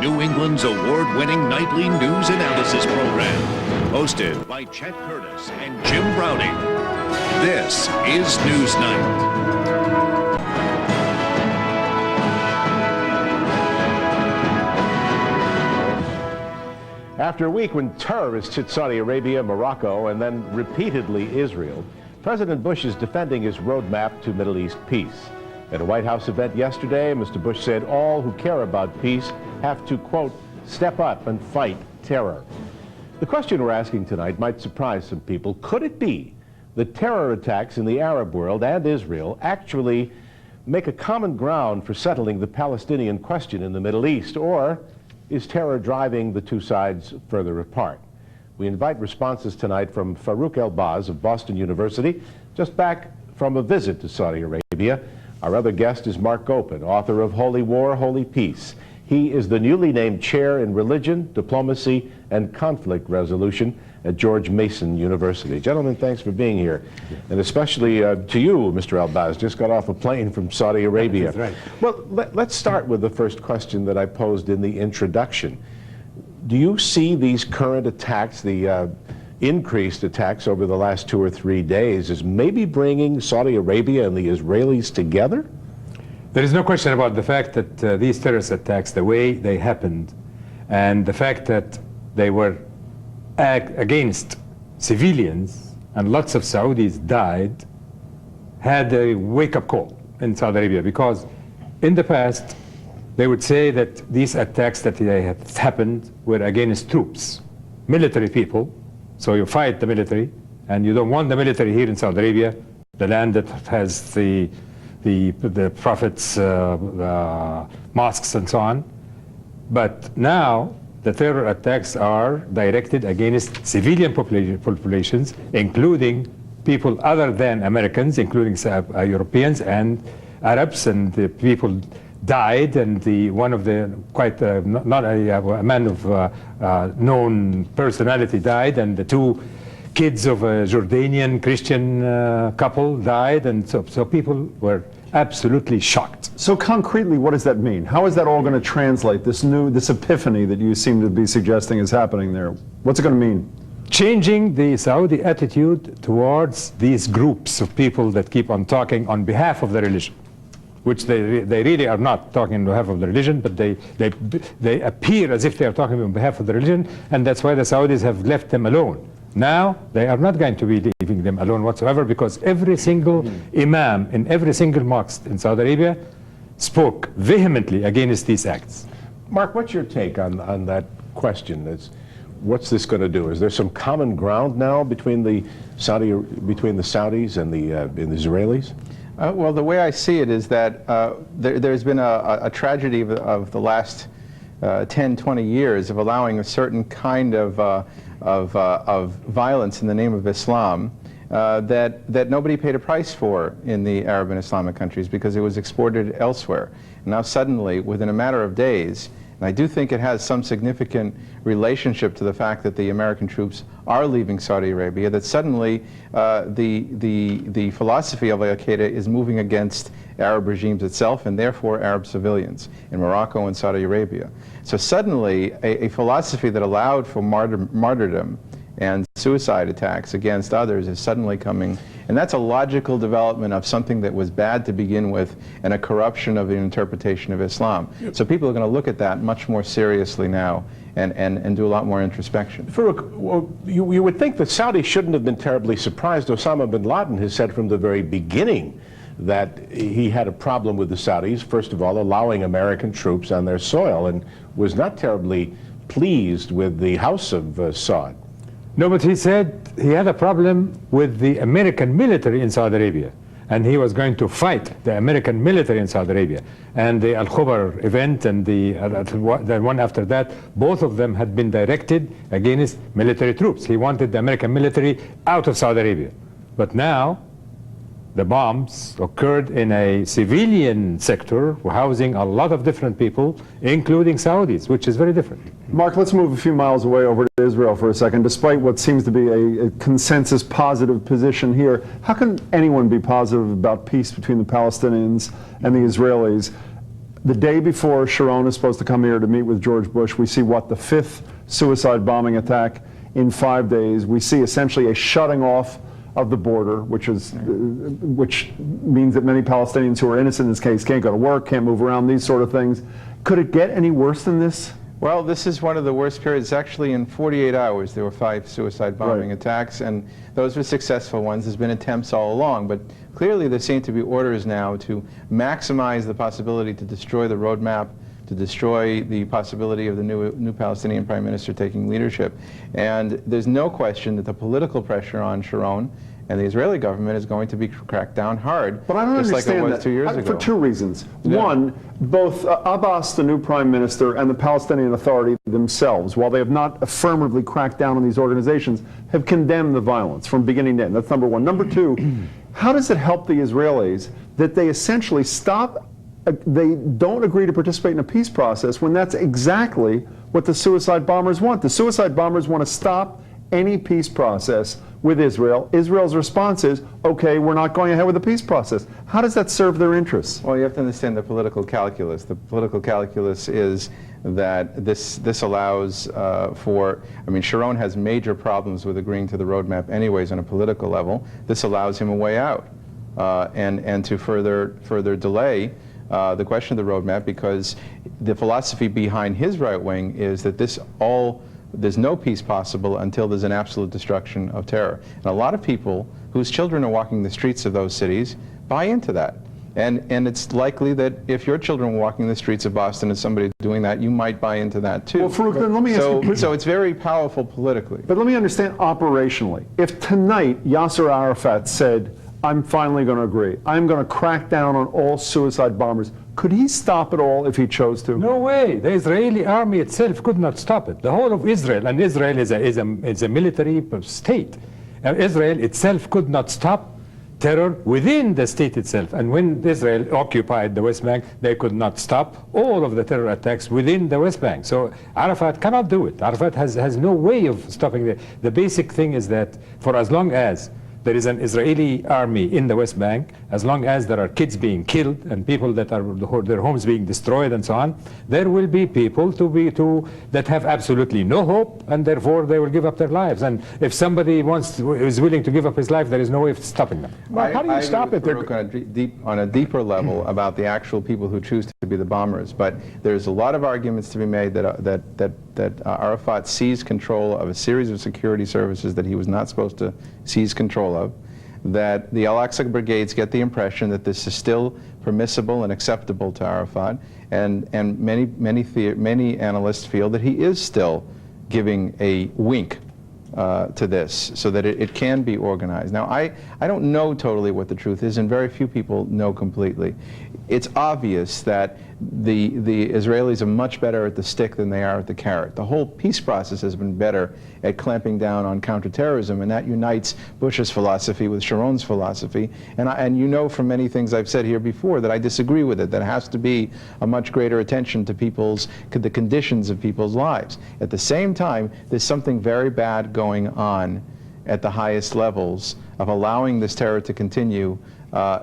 New England's award-winning nightly news analysis program, hosted by Chet Curtis and Jim Browning. This is Newsnight. After a week when terrorists hit Saudi Arabia, Morocco, and then repeatedly Israel, President Bush is defending his roadmap to Middle East peace. At a White House event yesterday, Mr. Bush said all who care about peace have to, quote, step up and fight terror. The question we're asking tonight might surprise some people. Could it be that terror attacks in the Arab world and Israel actually make a common ground for settling the Palestinian question in the Middle East? Or is terror driving the two sides further apart? We invite responses tonight from Farouk El-Baz of Boston University, just back from a visit to Saudi Arabia. Our other guest is Mark Gopin, author of Holy War, Holy Peace. He is the newly named chair in religion, diplomacy, and conflict resolution at George Mason University. Gentlemen, thanks for being here. And especially to you, Mr. El-Baz, just got off a plane from Saudi Arabia. That's right. Well, let's start with the first question that I posed in the introduction. Do you see these current attacks, the increased attacks over the last 2 or 3 days, as maybe bringing Saudi Arabia and the Israelis together? There is no question about the fact that these terrorist attacks, the way they happened, and the fact that they were against civilians, and lots of Saudis died, had a wake-up call in Saudi Arabia, because in the past they would say that these attacks that have happened were against troops, military people. So you fight the military, and you don't want the military here in Saudi Arabia, the land that has the Prophet's mosques and so on. But now the terror attacks are directed against civilian populations, including people other than Americans, including Europeans and Arabs, and the people died, and one of the not a man of known personality died, and the 2 kids of a Jordanian Christian couple died, and so people were absolutely shocked. So concretely, what does that mean? How is that all going to translate, this epiphany that you seem to be suggesting is happening there? What's it going to mean? Changing the Saudi attitude towards these groups of people that keep on talking on behalf of the religion, which they really are not talking on behalf of the religion, but they appear as if they are talking on behalf of the religion, and that's why the Saudis have left them alone. Now they are not going to be leaving them alone whatsoever, because every single imam in every single mosque in Saudi Arabia spoke vehemently against these acts. Mark, what's your take on that question? What's this going to do? Is there some common ground now between the Saudis and the Israelis? Well, the way I see it is that there's been a tragedy of the last 10, 20 years of allowing a certain kind of violence in the name of Islam that nobody paid a price for in the Arab and Islamic countries, because it was exported elsewhere. And now suddenly, within a matter of days, and I do think it has some significant relationship to the fact that the American troops are leaving Saudi Arabia, that suddenly the philosophy of Al-Qaeda is moving against Arab regimes itself, and therefore Arab civilians in Morocco and Saudi Arabia. So suddenly a philosophy that allowed for martyrdom and suicide attacks against others is suddenly coming, and that's a logical development of something that was bad to begin with, and a corruption of the interpretation of Islam. So people are going to look at that much more seriously now and do a lot more introspection. Farouk, well, you would think the Saudis shouldn't have been terribly surprised. Osama bin Laden has said from the very beginning that he had a problem with the Saudis, first of all, allowing American troops on their soil, and was not terribly pleased with the House of Saud. No, but he said he had a problem with the American military in Saudi Arabia, and he was going to fight the American military in Saudi Arabia. And the Al-Khobar event and the one after that, both of them had been directed against military troops. He wanted the American military out of Saudi Arabia. But now, the bombs occurred in a civilian sector housing a lot of different people, including Saudis, which is very different. Mark, let's move a few miles away over to Israel for a second. Despite what seems to be a consensus positive position here, how can anyone be positive about peace between the Palestinians and the Israelis The day before Sharon is supposed to come here to meet with George Bush, we see what, the 5th suicide bombing attack in 5 days. We see essentially a shutting off of the border, which means that many Palestinians who are innocent in this case can't go to work, can't move around, these sort of things. Could it get any worse than this? Well, this is one of the worst periods. Actually, in 48 hours, there were 5 suicide bombing attacks, and those were successful ones. There's been attempts all along, but clearly there seem to be orders now to maximize the possibility to destroy the roadmap, to destroy the possibility of the new Palestinian Prime Minister taking leadership. And there's no question that the political pressure on Sharon and the Israeli government is going to be cracked down hard, but I don't just understand like it was that 2 years ago. For 2 reasons. One, both Abbas, the new prime minister, and the Palestinian Authority themselves, while they have not affirmatively cracked down on these organizations, have condemned the violence from beginning to end. That's number one. Number two, how does it help the Israelis that they essentially they don't agree to participate in a peace process when that's exactly what the suicide bombers want? The suicide bombers want to stop any peace process with Israel. Israel's response is, okay, we're not going ahead with the peace process. How does that serve their interests? Well, you have to understand the political calculus. The political calculus is that this allows Sharon has major problems with agreeing to the roadmap anyways on a political level. This allows him a way out and to further delay the question of the roadmap, because the philosophy behind his right wing is that there's no peace possible until there's an absolute destruction of terror. And a lot of people whose children are walking the streets of those cities buy into that. And it's likely that if your children were walking the streets of Boston and somebody doing that, you might buy into that too. Well, Farouk, then let me ask you. So it's very powerful politically. But let me understand operationally. If tonight Yasser Arafat said, I'm finally going to agree, I'm going to crack down on all suicide bombers, could he stop it all if he chose to? No way. The Israeli army itself could not stop it. The whole of Israel, and Israel is a military state. Israel itself could not stop terror within the state itself. And when Israel occupied the West Bank, they could not stop all of the terror attacks within the West Bank. So Arafat cannot do it. Arafat has no way of stopping it. The basic thing is that for as long as there is an Israeli army in the West Bank, as long as there are kids being killed and people that are their homes being destroyed and so on, there will be people that have absolutely no hope, and therefore they will give up their lives. And if somebody is willing to give up his life, there is no way of stopping them. Well, how do you stop it? On a deeper level about the actual people who choose to be the bombers, but there's a lot of arguments to be made that Arafat seized control of a series of security services that he was not supposed to seize control of, that the Al-Aqsa brigades get the impression that this is still permissible and acceptable to Arafat, and many analysts feel that he is still giving a wink to this so that it can be organized. Now, I don't know totally what the truth is, and very few people know completely. It's obvious that the Israelis are much better at the stick than they are at the carrot. The whole peace process has been better at clamping down on counterterrorism, and that unites Bush's philosophy with Sharon's philosophy. And you know from many things I've said here before that I disagree with it. There has to be a much greater attention to the conditions of people's lives. At the same time, there's something very bad going on at the highest levels of allowing this terror to continue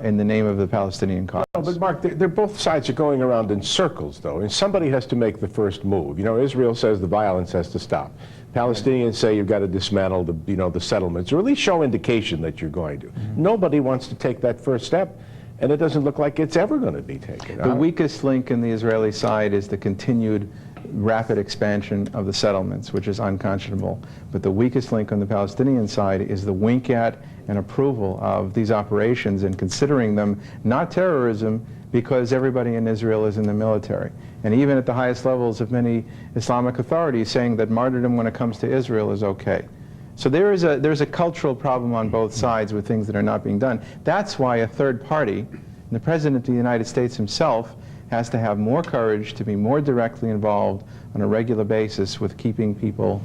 in the name of the Palestinian cause. No, but Mark, they're both sides are going around in circles, though, and somebody has to make the first move. You know, Israel says the violence has to stop. Palestinians say you've got to dismantle the settlements, or at least show indication that you're going to. Nobody wants to take that first step, and it doesn't look like it's ever going to be taken. The weakest link in the Israeli side is the continued rapid expansion of the settlements, which is unconscionable. But the weakest link on the Palestinian side is the wink at and approval of these operations and considering them not terrorism because everybody in Israel is in the military. And even at the highest levels of many Islamic authorities saying that martyrdom when it comes to Israel is okay. So there's a cultural problem on both sides with things that are not being done. That's why a third party, and the President of the United States himself, has to have more courage to be more directly involved on a regular basis with keeping people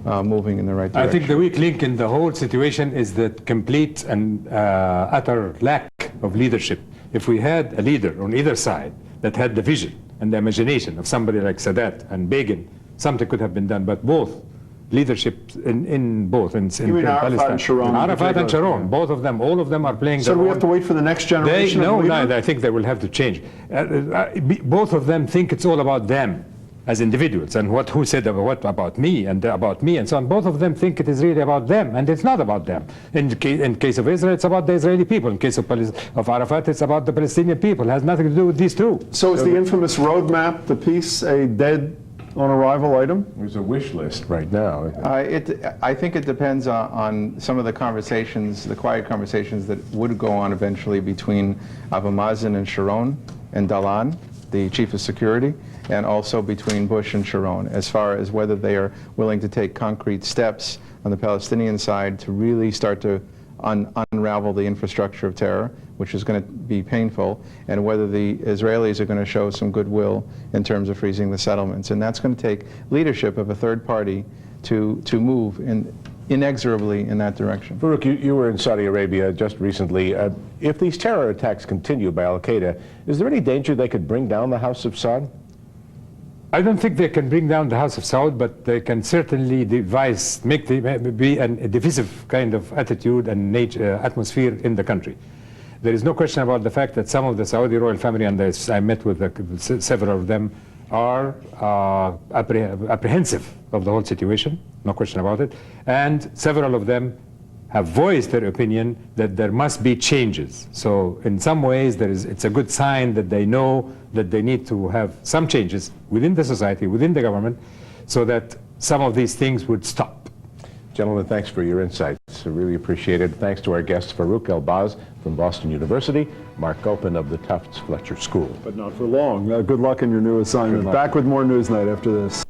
moving in the right direction. I think the weak link in the whole situation is the complete and utter lack of leadership. If we had a leader on either side that had the vision and the imagination of somebody like Sadat and Begin, something could have been done, but both leadership in both, in mean Arafat Palestine. and Sharon in Arafat and particular? Sharon, both of them, all of them are playing So their do we own- have to wait for the next generation of leader? I think they will have to change. Both of them think it's all about them as individuals, and who said what about me and so on. Both of them think it is really about them, and it's not about them. In case of Israel, it's about the Israeli people. In case of Arafat, it's about the Palestinian people. It has nothing to do with these two. So is the infamous roadmap to peace a dead on arrival item? There's a wish list right now. I think it depends on some of the conversations, the quiet conversations that would go on eventually between Abu Mazen and Sharon and Dalan, the chief of security, and also between Bush and Sharon, as far as whether they are willing to take concrete steps on the Palestinian side to really start to unravel the infrastructure of terror, which is going to be painful, and whether the Israelis are going to show some goodwill in terms of freezing the settlements. And that's going to take leadership of a third party to move inexorably in that direction. Farouk, you were in Saudi Arabia just recently. If these terror attacks continue by Al-Qaeda, is there any danger they could bring down the House of Saud? I don't think they can bring down the House of Saud, but they can certainly be a divisive kind of attitude and atmosphere in the country. There is no question about the fact that some of the Saudi royal family, and I met with several of them, are apprehensive of the whole situation, no question about it, and several of them have voiced their opinion that there must be changes. So in some ways, it's a good sign that they know that they need to have some changes within the society, within the government, so that some of these things would stop. Gentlemen, thanks for your insights. I really appreciate it. Thanks to our guests, Farouk El-Baz from Boston University, Mark Gopin of the Tufts Fletcher School. But not for long. Good luck in your new assignment. Back with more Newsnight after this.